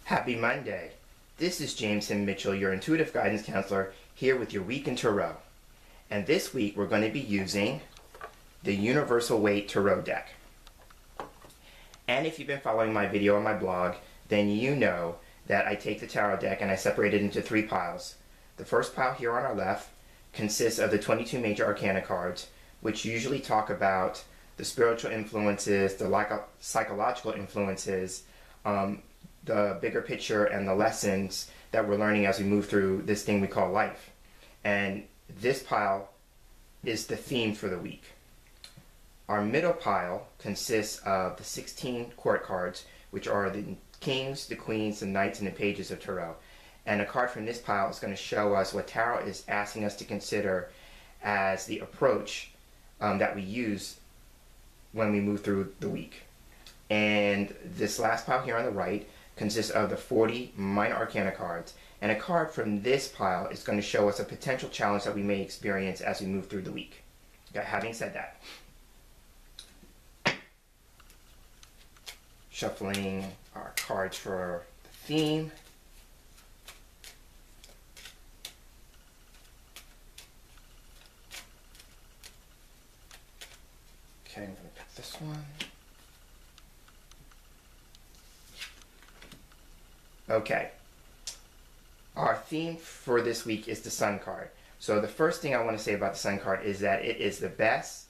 Happy Monday. This is James M. Mitchell, your intuitive guidance counselor, here with your week in tarot. And this week we're going to be using the Universal Waite Tarot deck. And if you've been following my video on my blog, then you know that I take the tarot deck and I separate it into three piles. The first pile here on our left consists of the 22 major arcana cards, which usually talk about the spiritual influences, the psychological influences, the bigger picture, and the lessons that we're learning as we move through this thing we call life. And this pile is the theme for the week. Our middle pile consists of the 16 court cards, which are the kings, the queens, the knights, and the pages of tarot. And a card from this pile is going to show us what tarot is asking us to consider as the approach that we use when we move through the week. And this last pile here on the right consists of the 40 minor arcana cards, and a card from this pile is going to show us a potential challenge that we may experience as we move through the week. Okay, having said that, shuffling our cards for the theme. Okay, I'm going to pick this one. Okay, our theme for this week is the Sun card. So the first thing I want to say about the Sun card is that it is the best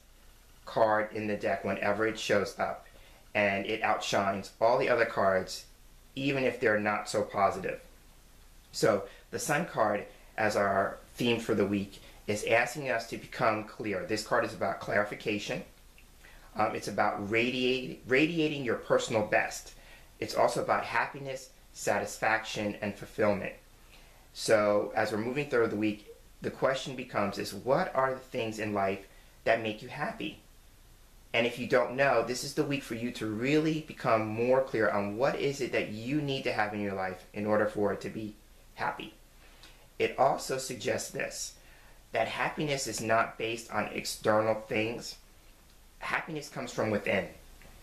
card in the deck whenever it shows up, and it outshines all the other cards, even if they're not so positive. So the Sun card, as our theme for the week, is asking us to become clear. This card is about clarification. It's about radiating your personal best. It's also about happiness, satisfaction, and fulfillment. So as we're moving through the week, the question becomes what are the things in life that make you happy? And if you don't know, this is the week for you to really become more clear on what is it that you need to have in your life in order for it to be happy. It also suggests this, that happiness is not based on external things. Happiness comes from within.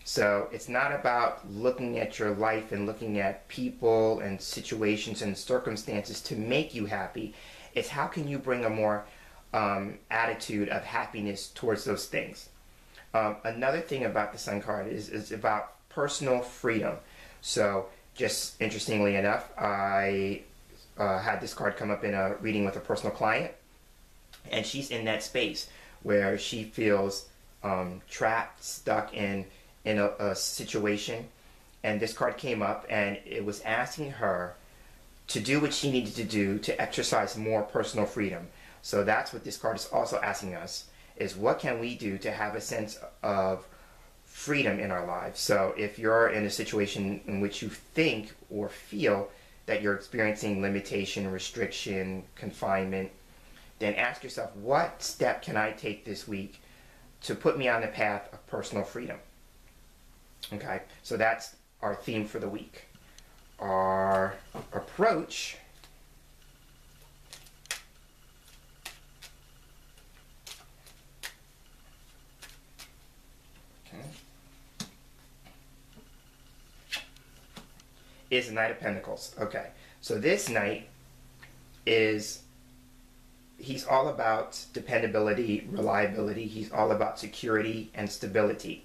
So it's not about looking at your life and looking at people and situations and circumstances to make you happy. It's how can you bring a more attitude of happiness towards those things. Another thing about the Sun card is about personal freedom. So just interestingly enough, I had this card come up in a reading with a personal client, and she's in that space where she feels trapped, stuck in a situation, and this card came up and it was asking her to do what she needed to do to exercise more personal freedom. So that's what this card is also asking us, is what can we do to have a sense of freedom in our lives. So if you're in a situation in which you think or feel that you're experiencing limitation, restriction, confinement, then ask yourself, what step can I take this week to put me on the path of personal freedom? Okay, so that's our theme for the week. Our approach is the Knight of Pentacles. Okay, so this Knight he's all about dependability, reliability. He's all about security and stability.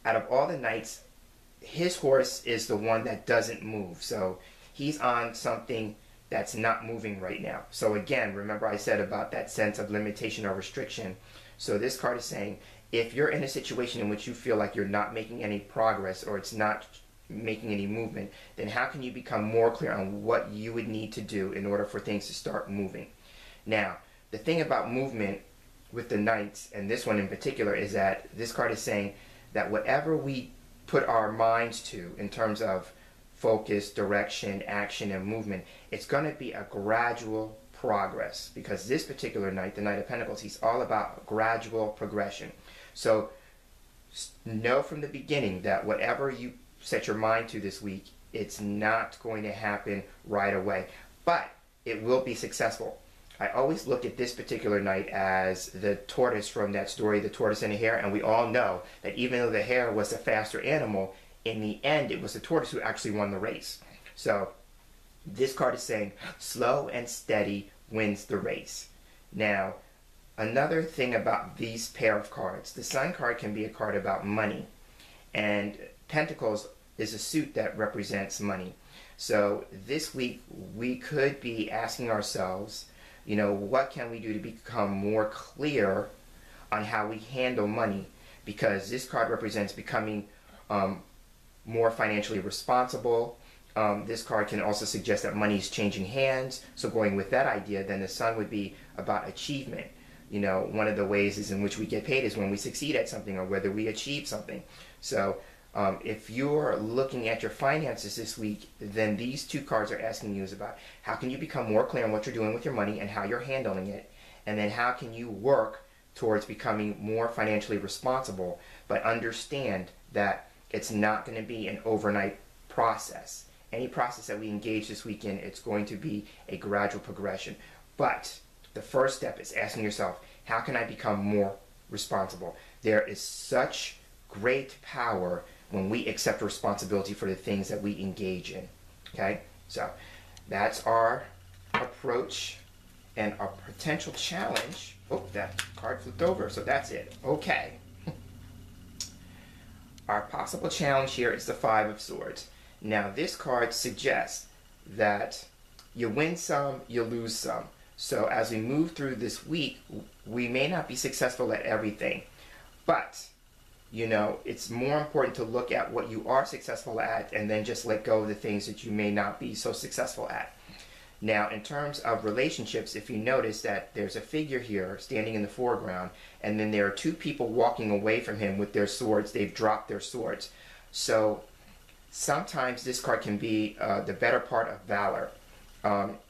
Out of all the knights, his horse is the one that doesn't move. So he's on something that's not moving right now. So again, remember I said about that sense of limitation or restriction. So this card is saying, if you're in a situation in which you feel like you're not making any progress or it's not making any movement, then how can you become more clear on what you would need to do in order for things to start moving? Now, the thing about movement with the knights, and this one in particular, is that this card is saying that whatever we put our minds to in terms of focus, direction, action, and movement, it's going to be a gradual progress, because this particular knight, the Knight of Pentacles, he's all about gradual progression. So know from the beginning that whatever you set your mind to this week, it's not going to happen right away, but it will be successful. I always look at this particular knight as the tortoise from that story, The Tortoise and the Hare, and we all know that even though the hare was the faster animal, in the end it was the tortoise who actually won the race. So This card is saying slow and steady wins the race. Now, another thing about these pair of cards, the Sun card can be a card about money, and Pentacles is a suit that represents money. So this week we could be asking ourselves, what can we do to become more clear on how we handle money? Because this card represents becoming more financially responsible. This card can also suggest that money is changing hands. So going with that idea, then the Sun would be about achievement. One of the ways is in which we get paid is when we succeed at something or whether we achieve something. So if you're looking at your finances this week, then these two cards are asking you is about how can you become more clear on what you're doing with your money and how you're handling it, and then how can you work towards becoming more financially responsible, but understand that it's not going to be an overnight process. Any process that we engage this weekend, it's going to be a gradual progression. But the first step is asking yourself, how can I become more responsible? There is such great power when we accept responsibility for the things that we engage in. Okay? So that's our approach and our potential challenge. Oh, that card flipped over, so that's it. Okay. Our possible challenge here is the Five of Swords. Now, this card suggests that you win some, you lose some. So as we move through this week, we may not be successful at everything. But, it's more important to look at what you are successful at and then just let go of the things that you may not be so successful at. Now, in terms of relationships, if you notice that there's a figure here standing in the foreground, and then there are two people walking away from him with their swords. They've dropped their swords. So sometimes this card can be the better part of valor.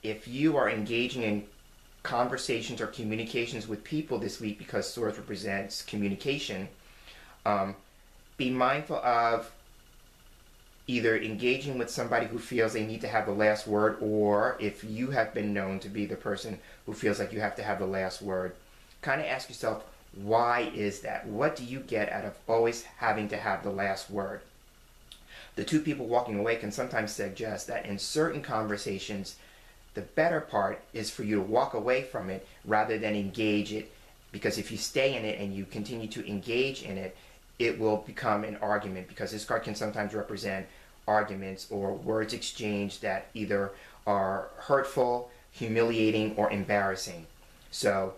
If you are engaging in conversations or communications with people this week, because swords represents communication, be mindful of either engaging with somebody who feels they need to have the last word, or if you have been known to be the person who feels like you have to have the last word, kind of ask yourself, why is that? What do you get out of always having to have the last word? The two people walking away can sometimes suggest that in certain conversations, the better part is for you to walk away from it rather than engage it, because if you stay in it and you continue to engage in it, it will become an argument, because this card can sometimes represent arguments or words exchanged that either are hurtful, humiliating, or embarrassing. So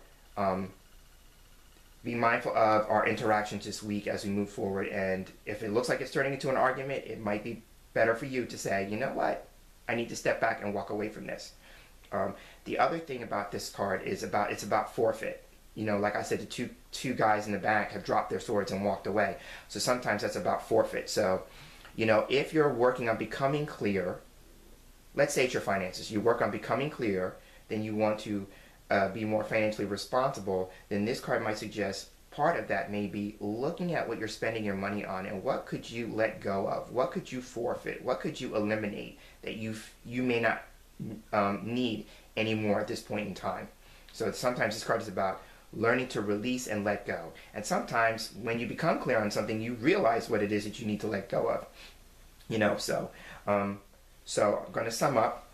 be mindful of our interactions this week as we move forward, and if it looks like it's turning into an argument, it might be better for you to say, you know what, I need to step back and walk away from this. The other thing about this card is it's about forfeit. Like I said, the two guys in the back have dropped their swords and walked away. So sometimes that's about forfeit. So, if you're working on becoming clear, let's say it's your finances, you work on becoming clear, then you want to be more financially responsible, then this card might suggest part of that may be looking at what you're spending your money on and what could you let go of, what could you forfeit, what could you eliminate that you may not need anymore at this point in time. So sometimes this card is about learning to release and let go. And sometimes when you become clear on something, you realize what it is that you need to let go of. So I'm going to sum up.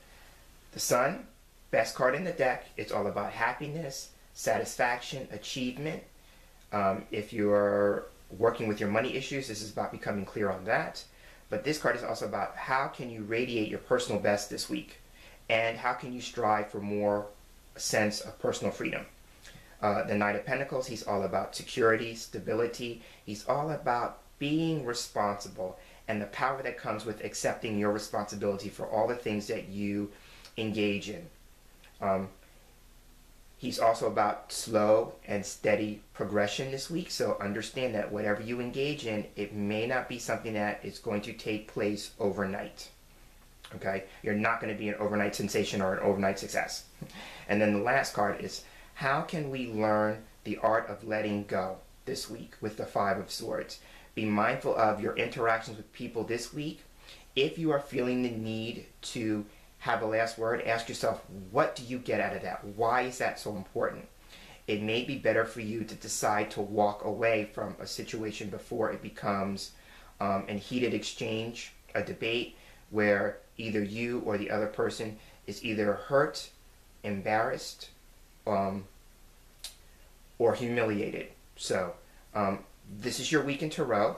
The Sun, best card in the deck. It's all about happiness, satisfaction, achievement. If you're working with your money issues, this is about becoming clear on that. But this card is also about how can you radiate your personal best this week, and how can you strive for more sense of personal freedom. The Knight of Pentacles, he's all about security, stability. He's all about being responsible and the power that comes with accepting your responsibility for all the things that you engage in. He's also about slow and steady progression this week. So understand that whatever you engage in, it may not be something that is going to take place overnight. Okay? You're not going to be an overnight sensation or an overnight success. And then the last card is, how can we learn the art of letting go this week with the Five of Swords? Be mindful of your interactions with people this week. If you are feeling the need to have the last word, ask yourself, what do you get out of that? Why is that so important? It may be better for you to decide to walk away from a situation before it becomes an heated exchange, a debate, where either you or the other person is either hurt, embarrassed, or humiliated. So, this is your week in tarot.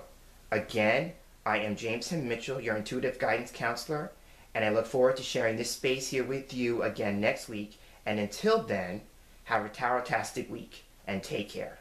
Again, I am James M. Mitchell, your intuitive guidance counselor, and I look forward to sharing this space here with you again next week. And until then, have a tarot-tastic week and take care.